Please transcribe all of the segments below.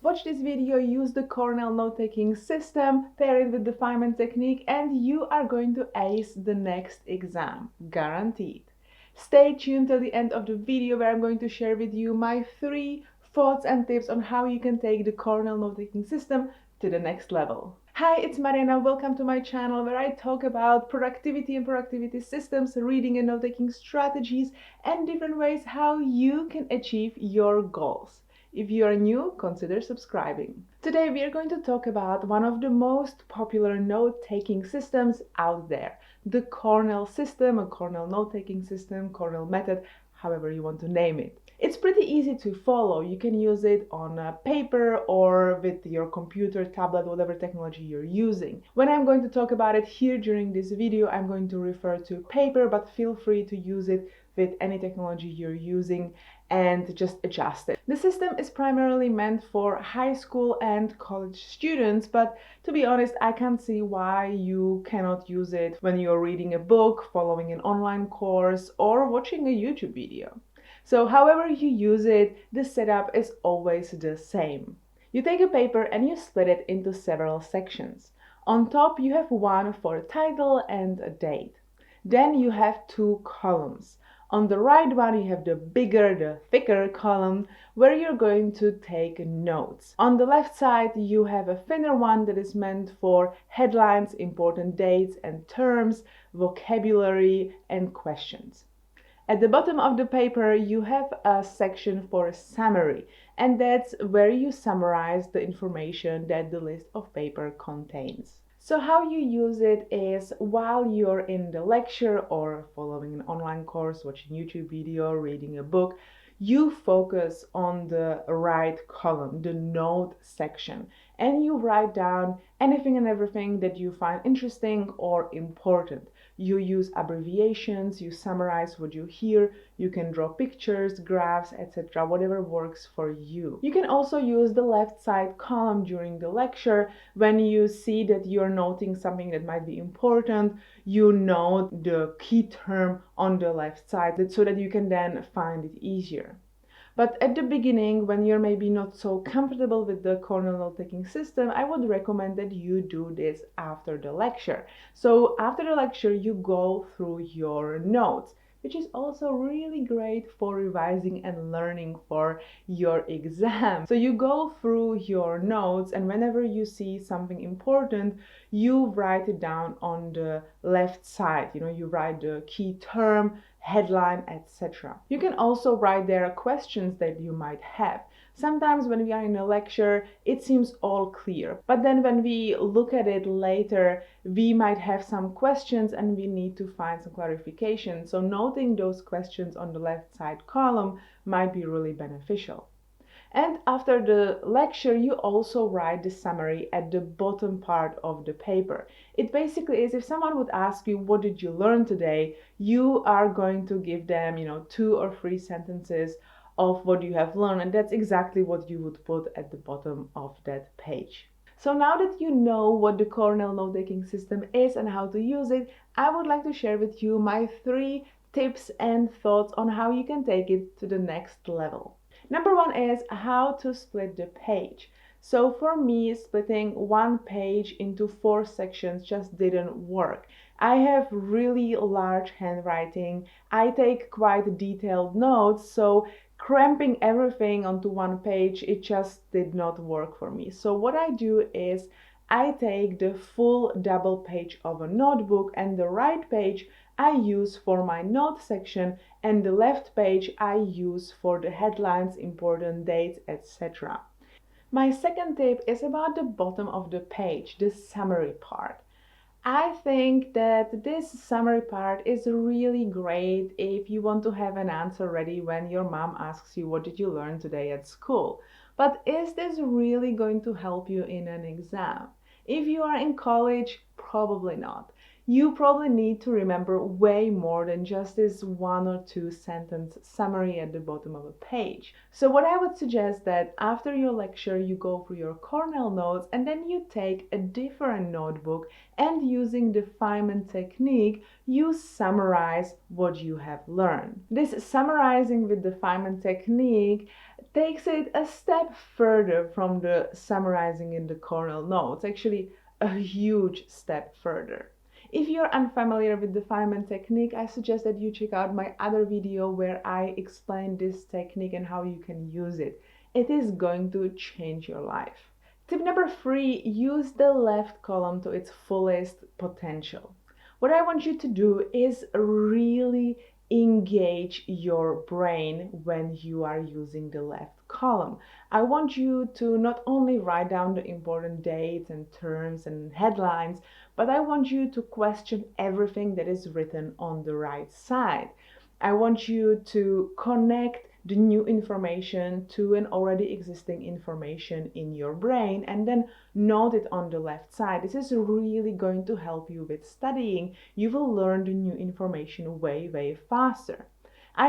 Watch this video, use the Cornell note-taking system, pair it with the FEYNMAN technique, and you are going to ace the next exam, guaranteed. Stay tuned till the end of the video where I'm going to share with you my 3 thoughts and tips on how you can take the Cornell note-taking system to the next level. Hi, it's Mariana. Welcome to my channel where I talk about productivity and productivity systems, reading and note-taking strategies, and different ways how you can achieve your goals. If you are new, consider subscribing. Today we are going to talk about one of the most popular note-taking systems out there, the Cornell system, a Cornell note-taking system, Cornell method, however you want to name it. It's pretty easy to follow. You can use it on paper or with your computer, tablet, whatever technology you're using. When I'm going to talk about it here during this video, I'm going to refer to paper, but feel free to use it with any technology you're using and just adjust it. The system is primarily meant for high school and college students, but to be honest, I can't see why you cannot use it when you're reading a book, following an online course, or watching a YouTube video. So however you use it, the setup is always the same. You take a paper and you split it into several sections. On top you have one for a title and a date. Then you have 2 columns. On the right one you have the bigger, the thicker column where you're going to take notes. On the left side you have a thinner one that is meant for headlines, important dates and terms, vocabulary and questions. At the bottom of the paper you have a section for a summary, and that's where you summarize the information that the list of paper contains. So how you use it is while you're in the lecture or following an online course, watching YouTube video, reading a book, you focus on the right column, the note section, and you write down anything and everything that you find interesting or important. You use abbreviations, you summarize what you hear, you can draw pictures, graphs, etc., whatever works for you. You can also use the left side column during the lecture. When you see that you're noting something that might be important, you note the key term on the left side so that you can then find it easier. But at the beginning, when you're maybe not so comfortable with the Cornell note-taking system, I would recommend that you do this after the lecture. So after the lecture, you go through your notes, which is also really great for revising and learning for your exam. So you go through your notes, and whenever you see something important, you write it down on the left side. You write the key term, headline, etc. You can also write there questions that you might have. Sometimes when we are in a lecture, it seems all clear, but then when we look at it later, we might have some questions and we need to find some clarification. So noting those questions on the left side column might be really beneficial. And after the lecture, you also write the summary at the bottom part of the paper. It basically is, if someone would ask you, what did you learn today? You are going to give them, 2 or 3 sentences of what you have learned, and that's exactly what you would put at the bottom of that page. So now that you know what the Cornell note-taking system is and how to use it, I would like to share with you my 3 tips and thoughts on how you can take it to the next level. Number 1 is how to split the page. So for me, splitting one page into 4 sections just didn't work. I have really large handwriting. I take quite detailed notes, so cramping everything onto one page, it just did not work for me. So what I do is I take the full double page of a notebook, and the right page I use for my note section, and the left page I use for the headlines, important dates, etc. My second tip is about the bottom of the page, the summary part. I think that this summary part is really great if you want to have an answer ready when your mom asks you, what did you learn today at school? But is this really going to help you in an exam? If you are in college, probably not. You probably need to remember way more than just this 1 or 2 sentence summary at the bottom of a page. So what I would suggest that after your lecture you go through your Cornell notes and then you take a different notebook, and using the FEYNMAN technique you summarize what you have learned. This summarizing with the FEYNMAN technique takes it a step further from the summarizing in the Cornell notes, actually a huge step further. If you're unfamiliar with the Feynman technique, I suggest that you check out my other video where I explain this technique and how you can use it. It is going to change your life. Tip number 3, use the left column to its fullest potential. What I want you to do is really engage your brain when you are using the left column. I want you to not only write down the important dates and terms and headlines, but I want you to question everything that is written on the right side. I want you to connect the new information to an already existing information in your brain and then note it on the left side. This is really going to help you with studying. You will learn the new information way faster.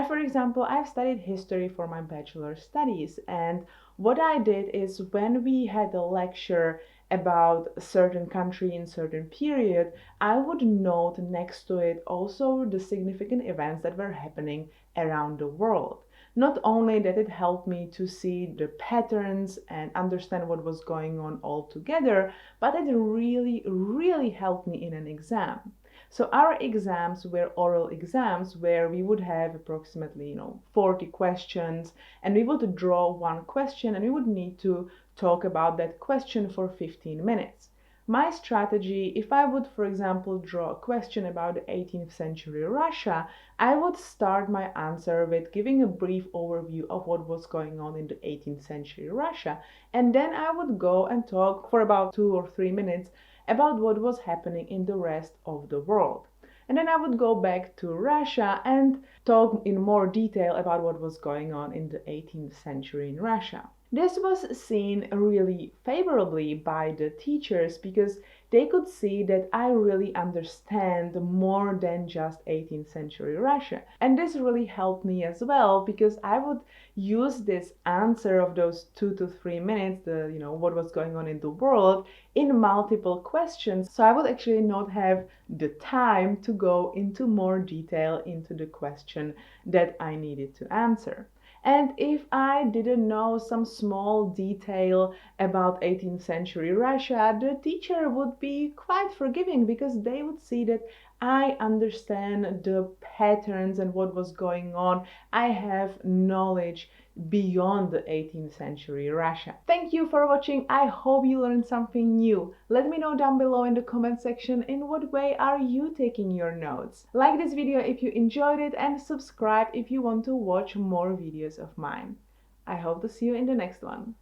For example, I've studied history for my bachelor studies, and what I did is when we had a lecture about a certain country in certain period, I would note next to it also the significant events that were happening around the world. Not only that it helped me to see the patterns and understand what was going on all together, but it really helped me in an exam. So our exams were oral exams where we would have approximately 40 questions, and we would draw one question and we would need to talk about that question for 15 minutes. My strategy, if I would, for example, draw a question about the 18th century Russia, I would start my answer with giving a brief overview of what was going on in the 18th century Russia, and then I would go and talk for about 2 or 3 minutes about what was happening in the rest of the world. And then I would go back to Russia and talk in more detail about what was going on in the 18th century in Russia. This was seen really favorably by the teachers because they could see that I really understand more than just 18th century Russia. And this really helped me as well because I would use this answer of those 2 to 3 minutes, what was going on in the world, in multiple questions. So I would actually not have the time to go into more detail into the question that I needed to answer. And if I didn't know some small detail about 18th century Russia, the teacher would be quite forgiving because they would see that I understand the patterns and what was going on. I have knowledge beyond the 18th century Russia. Thank you for watching. I hope you learned something new. Let me know down below in the comment section in what way are you taking your notes. Like this video if you enjoyed it and subscribe if you want to watch more videos of mine. I hope to see you in the next one.